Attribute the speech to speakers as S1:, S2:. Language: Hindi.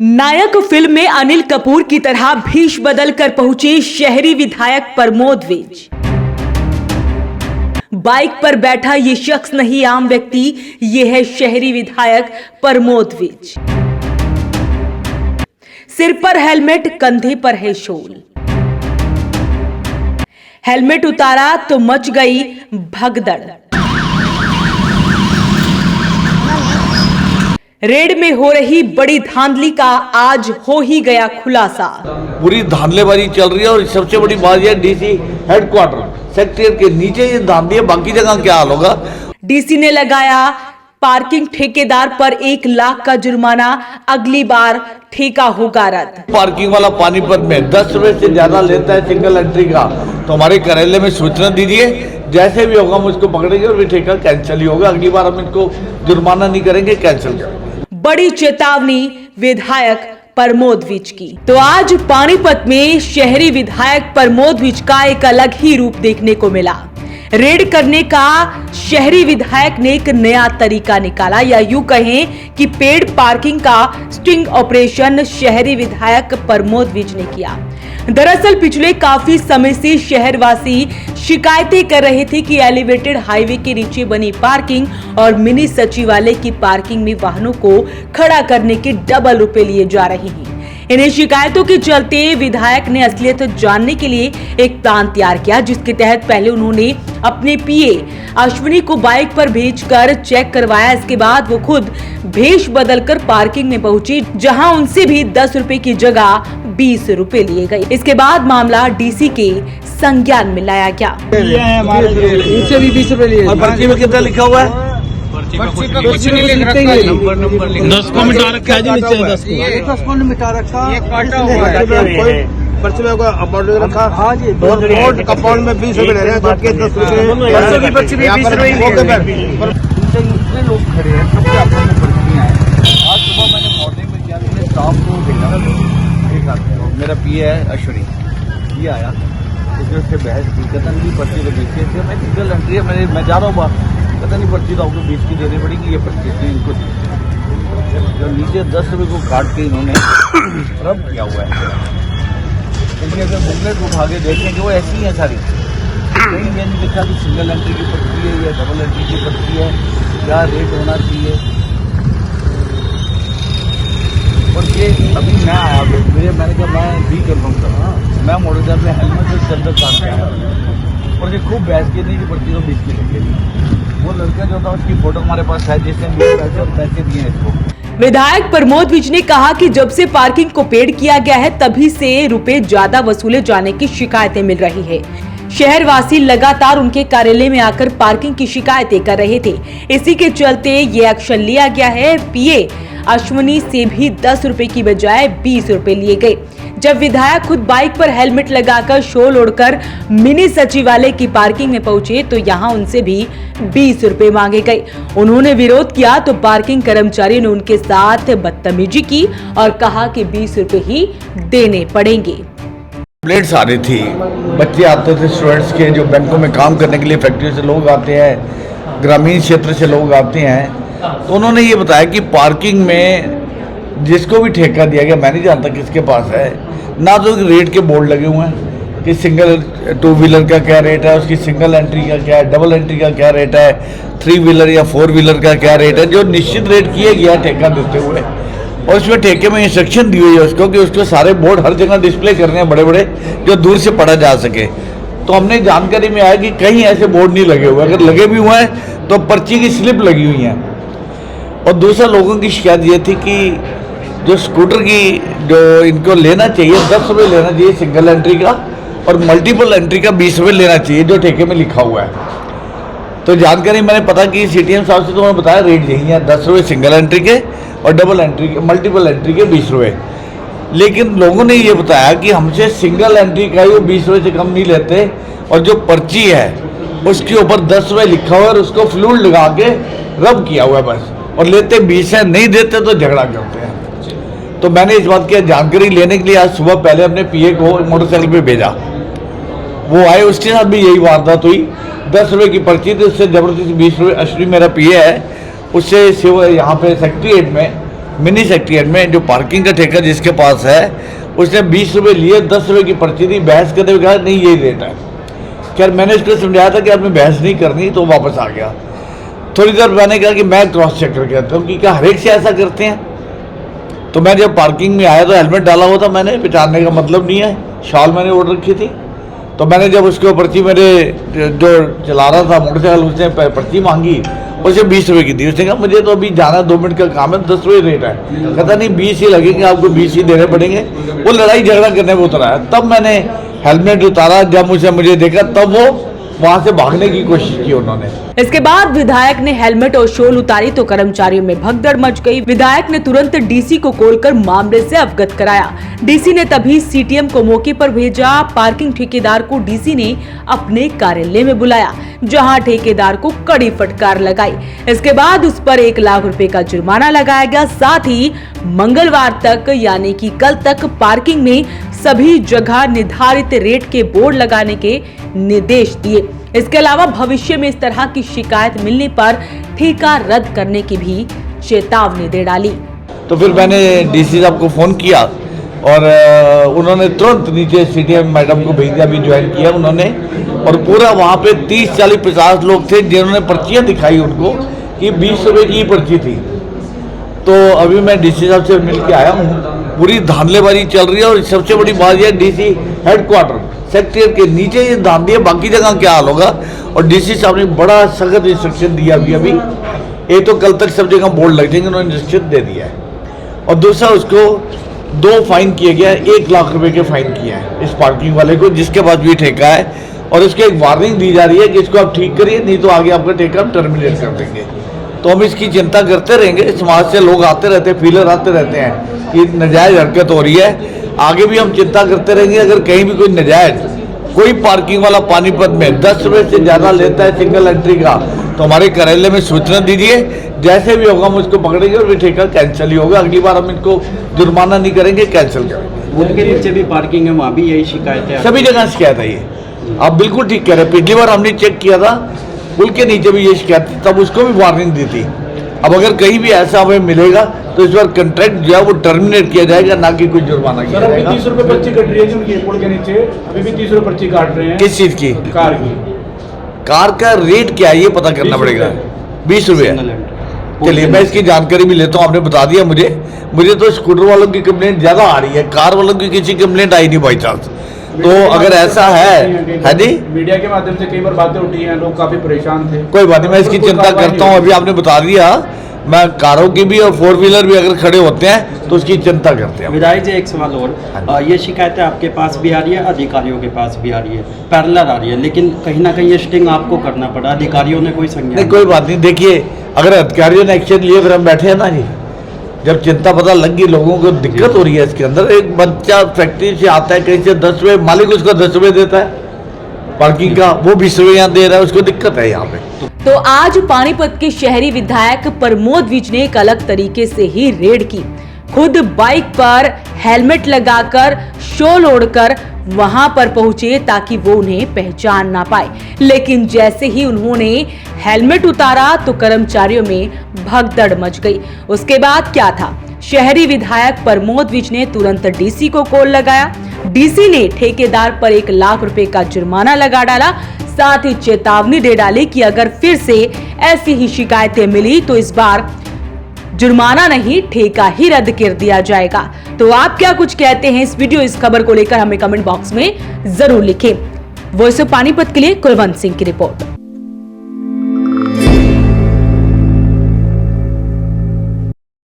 S1: नायक फिल्म में अनिल कपूर की तरह भीष बदल कर पहुंचे शहरी विधायक प्रमोद विज। बाइक पर बैठा ये शख्स नहीं आम व्यक्ति, ये है शहरी विधायक प्रमोद विज। सिर पर हेलमेट, कंधे पर है शॉल। हेलमेट उतारा तो मच गई भगदड़। रेड में हो रही बड़ी धांधली का आज हो ही गया खुलासा।
S2: पूरी धांधलेबाजी चल रही है और सबसे बड़ी बात यह डीसी हेडक्वार्टर सेक्रेटरीट के नीचे ये धांधली है, बाकी जगह क्या हाल होगा।
S1: डीसी ने लगाया पार्किंग ठेकेदार पर 1 लाख का जुर्माना, अगली बार ठेका होगा रद्द।
S2: पार्किंग वाला पानीपत में 10 रुपए से ज्यादा लेता है सिंगल एंट्री का, तो हमारे कार्यालय में सूचना दीजिए, जैसे भी होगा हम उसको पकड़ेंगे और ठेका कैंसिल ही होगा। अगली बार हम इनको जुर्माना नहीं करेंगे, कैंसिल करेंगे।
S1: बड़ी चेतावनी विधायक प्रमोद विज की। तो आज पानीपत में शहरी विधायक प्रमोद विज का एक अलग ही रूप देखने को मिला। रेड करने का शहरी विधायक ने एक नया तरीका निकाला, या यूं कहें कि पेड पार्किंग का स्टिंग ऑपरेशन शहरी विधायक प्रमोद विज ने किया। दरअसल पिछले काफी समय से शहरवासी शिकायतें कर रहे थे कि एलिवेटेड हाईवे के नीचे बनी पार्किंग और मिनी सचिवालय की पार्किंग में वाहनों को खड़ा करने के डबल रुपए लिए जा रहे हैं। इन्हीं शिकायतों के चलते विधायक ने असलियत जानने के लिए एक प्लान तैयार किया, जिसके तहत पहले उन्होंने अपने पीए अश्विनी को बाइक पर भेजकर चेक करवाया। इसके बाद वो खुद भेष बदलकर पार्किंग में पहुंची, जहां उनसे भी 10 रुपए की जगह 20 रुपए लिए गए। इसके बाद मामला डीसी के संज्ञान में लाया गया।
S3: इनसे भी 20 रुपए लिए।
S2: और पर्ची में कितना लिखा हुआ है?
S3: पर्ची को मिटा रखा है जी, नीचे 10 को मिटा रखा। ये काटा हुआ है पर्ची में अमाउंट रखा। हाँ जी, नोट कंपाउंड में 20 रुपए ले रहे हैं, जबकि 10 रुपए की पर्ची भी 20 रुपए
S2: इतने लोग खड़े हैं, सबके आपको पर्चियां हैं। आज सुबह मैंने मॉर्निंग में किया, मैंने स्टाफ को देखा, एक आदमी मेरा पीए है अश्विनी, ये आया, उससे बहस की, कहता नहीं पर्ची को देखिए, मैं सिंगल एंट्री है, मैं जा रहा हूँ बाहर, कहता नहीं पर्ची तो आपको 20 की देनी पड़ेगी, ये पर्ची से इनको जो नीचे 10 रुपये को काट के इन्होंने रब किया हुआ है। इनकी अगर बुकलेट उठा के देखेंगे वो ऐसी ही है सारी, कहीं ये नहीं लिखा कि सिंगल एंट्री की पर्ची है या डबल एंट्री की पर्ची है, क्या रेट होना चाहिए। और ये अभी मैं आया, मैंने कहा मैं भी कंफर्म कर रहा हूँ, मैं मोटर में हेलमेट से अंदर काट के आया और ये खूब बहस की थी कि पर्ची तो 20 की लगेगी। वो लड़का जो था उसकी फोटो हमारे पास है, जिसने पैसे दिए इसको।
S1: विधायक प्रमोद विज ने कहा कि जब से पार्किंग को पेड किया गया है, तभी से रुपए ज्यादा वसूले जाने की शिकायतें मिल रही है। शहरवासी लगातार उनके कार्यालय में आकर पार्किंग की शिकायतें कर रहे थे। इसी के चलते ये एक्शन लिया गया है। पीए अश्विनी से भी 10 रुपए की बजाय 20 रुपए लिए गए। जब विधायक खुद बाइक पर हेलमेट लगाकर शॉल ओढ़कर मिनी सचिवालय की पार्किंग में पहुंचे, तो यहां उनसे भी 20 रुपए मांगे गए। उन्होंने विरोध किया तो पार्किंग कर्मचारी ने उनके साथ बदतमीजी की और कहा कि 20 रुपए ही देने पड़ेंगे।
S2: कंप्लेंट्स आ रही थी, बच्चे आते थे स्टूडेंट्स के, जो बैंकों में काम करने के लिए फैक्ट्री से लोग आते हैं, ग्रामीण क्षेत्र से लोग आते हैं, तो उन्होंने ये बताया कि पार्किंग में जिसको भी ठेका दिया गया, मैं नहीं जानता किसके पास है, ना तो रेट के बोर्ड लगे हुए हैं कि सिंगल 2 व्हीलर का क्या रेट है, उसकी सिंगल एंट्री का क्या है, डबल एंट्री का क्या रेट है, 3 व्हीलर या 4 व्हीलर का क्या रेट है, जो निश्चित रेट किया गया ठेका देते हुए। और उसमें ठेके में इंस्ट्रक्शन दी हुई है उसको कि उसको सारे बोर्ड हर जगह डिस्प्ले करने हैं, बड़े बड़े, जो दूर से पढ़ा जा सके। तो हमने जानकारी में आया कि कहीं ऐसे बोर्ड नहीं लगे हुए, अगर लगे भी हुए हैं तो पर्ची की स्लिप लगी हुई है। और दूसरा लोगों की शिकायत ये थी कि जो स्कूटर की जो इनको लेना चाहिए 10 रुपये लेना चाहिए सिंगल एंट्री का, और मल्टीपल एंट्री का 20 रुपये लेना चाहिए, जो ठेके में लिखा हुआ है। तो जानकारी मैंने पता की सीटीएम साहब से, तो उन्होंने बताया रेट यही है, 10 रुपये सिंगल एंट्री के और डबल एंट्री के, मल्टीपल एंट्री के 20 रुपये। लेकिन लोगों ने ये बताया कि हमसे सिंगल एंट्री का ही वो 20 रुपये से कम नहीं लेते, और जो पर्ची है उसके ऊपर 10 रुपये लिखा हुआ है और उसको फ्लूइड लगा के रब किया हुआ है बस, और लेते 20 है, नहीं देते तो झगड़ा करते हैं। तो मैंने इस बात की जानकारी लेने के लिए आज सुबह पहले अपने पीए को मोटरसाइकिल पे भेजा, वो आए, उसके साथ भी यही वारदात हुई। 10 रुपये की पर्ची थी, उससे जबरदस्ती 20 रुपये, अश्विनी मेरा पीए है, उससे यहाँ पे सेक्रेटरीट में मिनी सेक्रेटरीट में जो पार्किंग का ठेका जिसके पास है उसने 20 रुपये लिए, 10 रुपये की पर्ची दी, बहस करते हुए कहा नहीं यही रेट है। खैर मैंने उसको समझाया था कि आपने बहस नहीं करनी, तो वापस आ गया। थोड़ी देर मैंने कहा कि मैं क्रॉस चेक करके आता हूँ कि क्या हर एक से ऐसा करते हैं। तो मैं जब पार्किंग में आया तो हेलमेट डाला हुआ था, मैंने पहचानने का मतलब नहीं है, शॉल मैंने ओढ़ रखी थी। तो मैंने जब उसको पर्ची मेरे जो चला रहा था मोटरसाइकिल उसने पर्ची मांगी, उसे 20 रुपये की दी। उसने कहा मुझे तो अभी जाना 2 मिनट का काम है, 10 रुपये रेट है। कहता नहीं 20 ही लगेंगे, आपको 20 ही देने पड़ेंगे। वो लड़ाई झगड़ा करने में उतरा है। तब मैंने हेलमेट उतारा, जब मुझे देखा तब वो वहां से भागने की कोशिश की उन्होंने।
S1: इसके बाद विधायक ने हेलमेट और शॉल उतारी तो कर्मचारियों में भगदड़ मच गई। विधायक ने तुरंत डीसी को कॉल कर मामले से अवगत कराया। डीसी ने तभी सीटीएम को मौके पर भेजा। पार्किंग ठेकेदार को डीसी ने अपने कार्यालय में बुलाया, जहां ठेकेदार को कड़ी फटकार लगाई। इसके बाद उस पर 1 लाख रुपए का जुर्माना लगाया गया। साथ ही मंगलवार तक यानी कि कल तक पार्किंग में सभी जगह निर्धारित रेट के बोर्ड लगाने के निर्देश दिए। इसके अलावा भविष्य में इस तरह की शिकायत मिलने पर ठेका रद्द करने की भी चेतावनी दे डाली।
S2: तो फिर मैंने डीसी साहब को फ़ोन किया और उन्होंने तुरंत नीचे सीटीएम मैडम को भेज दिया, भी ज्वाइन किया उन्होंने। और पूरा वहाँ पे 30, 40, 50 लोग थे जिन्होंने पर्चियाँ दिखाई उनको कि 20 रुपये की पर्ची थी। तो अभी मैं डीसी साहब से मिल के आया हूँ, पूरी धांधलेबाजी चल रही है। और सबसे बड़ी बात यह डीसी हेडक्वार्टर सेक्रेटरीट के नीचे ये धांधली है, बाकी जगह क्या हाल होगा। और डीसी साहब ने बड़ा सख्त इंस्ट्रक्शन दिया अभी एक तो कल तक सब जगह बोर्ड लग जाएंगे, उन्होंने इंस्ट्रक्शन दे दिया है। और दूसरा उसको 2 फाइन किए गया है, 1 लाख रुपए के फाइन किया है इस पार्किंग वाले को जिसके पास भी ठेका है। और उसकी एक वार्निंग दी जा रही है कि इसको आप ठीक करिए, नहीं तो आगे आपका ठेका हम टर्मिनेट कर देंगे। तो हम इसकी चिंता करते रहेंगे। समाज से लोग आते रहते हैं, फीलर आते रहते हैं कि नाजायज हरकत हो रही है। आगे भी हम चिंता करते रहेंगे। अगर कहीं भी कोई नाजायज कोई पार्किंग वाला पानीपत में 10 रुपये से ज़्यादा लेता है सिंगल एंट्री का, तो हमारे कार्यालय में सूचना दीजिए। जैसे भी होगा हम उसको पकड़ेंगे और ठेका कैंसिल ही होगा। अगली बार हम इनको जुर्माना नहीं करेंगे, कैंसिल करेंगे।
S4: उनके नीचे भी पार्किंग है, वहाँ भी यही शिकायत है?
S2: सभी जगह शिकायत है ये। आप बिल्कुल ठीक कह रहे हैं। पिछली बार हमने चेक किया था, पुल के नीचे भी ये शिकायत थी, तब उसको भी वार्निंग दी थी। अब अगर कहीं भी ऐसा हमें मिलेगा तो इस बार कॉन्ट्रैक्ट जो है वो टर्मिनेट किया जाएगा, ना कि कोई जुर्माना किया जाएगा।
S5: 30 रुपये पर्ची कट रही है जो उनकी पुल के नीचे, अभी भी 30 रुपये पर्ची काट रहे हैं।
S2: किस चीज़ की?
S5: कार की।
S2: कार का रेट क्या है ये पता करना पड़ेगा। 20 रुपये। चलिए मैं इसकी जानकारी भी लेता हूँ, आपने बता दिया मुझे तो स्कूटर वालों की कंप्लेंट ज़्यादा आ रही है, कार वालों की किसी कंप्लेंट आई नहीं बाई चांस। तो अगर ऐसा है जी,
S5: मीडिया के माध्यम से कई बार बातें उठी हैं, लोग काफी परेशान थे।
S2: कोई बात नहीं, मैं इसकी चिंता करता हूँ। अभी आपने बता दिया, मैं कारों की भी और 4 व्हीलर भी अगर खड़े होते हैं तो उसकी चिंता करते हैं।
S4: विधायक जी एक सवाल और, ये शिकायतें आपके पास भी आ रही है, अधिकारियों के पास भी आ रही है, पैरेलल आ रही है, लेकिन कहीं ना कहीं ये स्टिंग आपको करना पड़ा, अधिकारियों ने कोई संज्ञान
S2: नहीं? कोई बात नहीं, देखिए अगर अधिकारियों ने एक्शन लिए फिर हम बैठे हैं ना जी। जब चिंता पता लगी, लोगों को दिक्कत हो रही है इसके अंदर। एक बच्चा फैक्ट्री से आता है कहीं से 10 रुपये, मालिक उसको 10 रुपये देता है पार्किंग का, वो 20 रुपये यहाँ दे रहा है, उसको दिक्कत है यहाँ पे।
S1: तो आज पानीपत के शहरी विधायक प्रमोद विज ने एक अलग तरीके से ही रेड की। खुद बाइक पर हेलमेट लगाकर शॉल ओढ़कर वहां पर पहुंचे ताकि वो उन्हें पहचान ना पाए। लेकिन जैसे ही उन्होंने हेलमेट उतारा तो कर्मचारियों में भगदड़ मच गई। उसके बाद क्या था? शहरी विधायक प्रमोद विज ने तुरंत डीसी को कॉल लगाया। डीसी ने ठेकेदार पर 1 लाख रुपए का जुर्माना लगा डाला। साथ ही चेतावनी दे डाली कि अगर फिर से ऐसी ही शिकायतें मिली तो इस बार जुर्माना नहीं, ठेका ही रद्द कर दिया जाएगा। तो आप क्या कुछ कहते हैं इस खबर को लेकर हमें कमेंट बॉक्स में जरूर लिखें। वॉइस ऑफ पानीपत के लिए कुलवंत सिंह की रिपोर्ट।